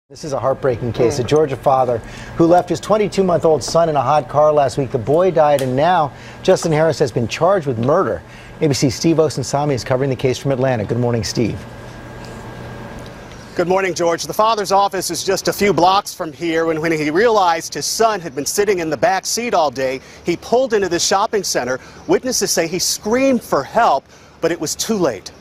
This is a heartbreaking case. A Georgia father who left his 22-month-old son in a hot car last week. The boy died, and now Justin Harris has been charged with murder. ABC's Steve Osunsami is covering the case from Atlanta. Good morning, Steve. Good morning, George. The father's office is just a few blocks from here. When he realized his son had been sitting in the back seat all day, he pulled into this shopping center. Witnesses say he screamed for help, but it was too late.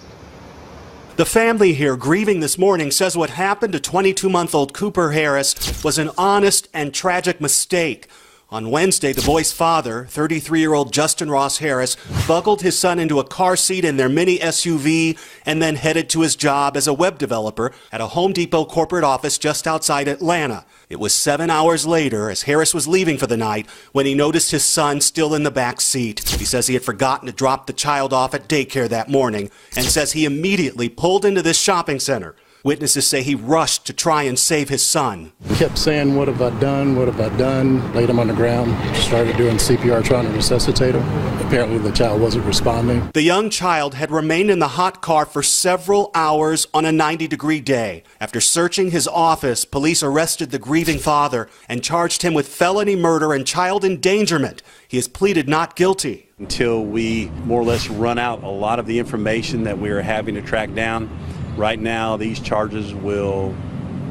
The family here grieving this morning says what happened to 22-month-old Cooper Harris was an honest and tragic mistake. On Wednesday, the boy's father, 33-year-old Justin Ross Harris, buckled his son into a car seat in their mini SUV and then headed to his job as a web developer at a Home Depot corporate office just outside Atlanta. It was 7 hours later, as Harris was leaving for the night, when he noticed his son still in the back seat. He says he had forgotten to drop the child off at daycare that morning and says he immediately pulled into this shopping center. Witnesses say he rushed to try and save his son. He kept saying, "What have I done? What have I done?" Laid him on the ground, started doing CPR, trying to resuscitate him. Apparently the child wasn't responding. The young child had remained in the hot car for several hours on a 90-degree day. After searching his office, police arrested the grieving father and charged him with felony murder and child endangerment. He has pleaded not guilty. Until we more or less run out a lot of the information that we are having to track down, right now, these charges will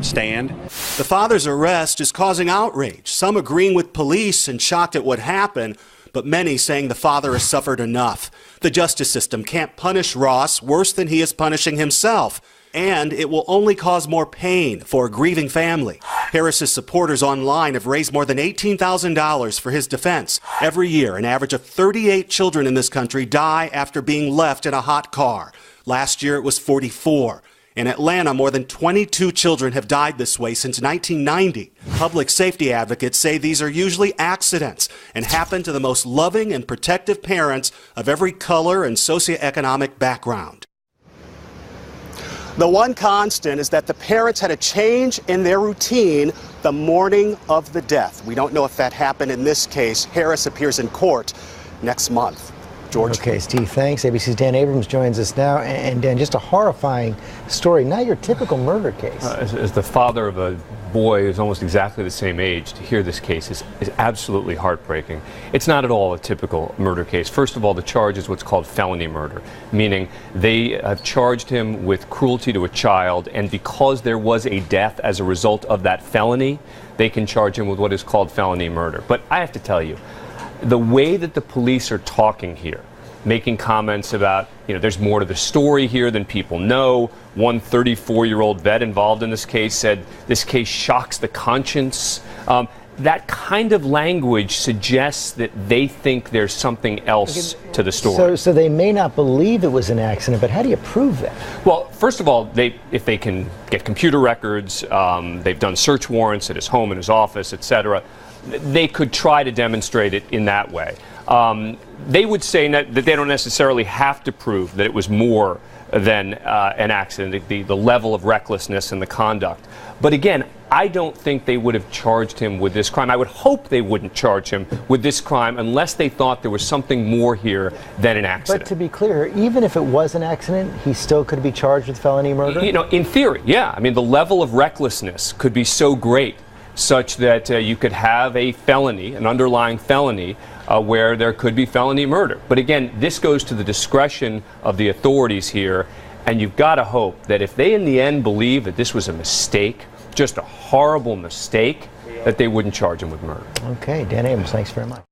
stand. The father's arrest is causing outrage, some agreeing with police and shocked at what happened, but many saying the father has suffered enough. The justice system can't punish Ross worse than he is punishing himself, and it will only cause more pain for a grieving family. Harris's supporters online have raised more than $18,000 for his defense. Every year, an average of 38 children in this country die after being left in a hot car. Last year, it was 44. In Atlanta, more than 22 children have died this way since 1990. Public safety advocates say these are usually accidents and happen to the most loving and protective parents of every color and socioeconomic background. The one constant is that the parents had a change in their routine the morning of the death. We don't know if that happened in this case. Harris appears in court next month. George. Okay, Steve, thanks. ABC's Dan Abrams joins us now. And Dan, just a horrifying story, not your typical murder case. As the father of a boy who's almost exactly the same age, to hear this case is absolutely heartbreaking. It's not at all a typical murder case. First of all, the charge is what's called felony murder, meaning they have charged him with cruelty to a child, and because there was a death as a result of that felony, they can charge him with what is called felony murder. But I have to tell you, the way that the police are talking here, making comments about, there's more to the story here than people know. One 34-year-old vet involved in this case said this case shocks the conscience. That kind of language suggests that they think there's something else to the story. So they may not believe it was an accident, but how do you prove that? Well, first of all, if they can get computer records, they've done search warrants at his home and his office, etc., they could try to demonstrate it in that way. They would say that they don't necessarily have to prove that it was more than an accident, the level of recklessness in the conduct. But again, I don't think they would have charged him with this crime. I would hope they wouldn't charge him with this crime unless they thought there was something more here than an accident. But to be clear, even if it was an accident, he still could be charged with felony murder? In theory, yeah. I mean, the level of recklessness could be so great such that you could have a felony, an underlying felony, where there could be felony murder. But again, this goes to the discretion of the authorities here, and you've got to hope that if they in the end believe that this was a mistake, just a horrible mistake, that they wouldn't charge him with murder. Okay, Dan Abrams, thanks very much.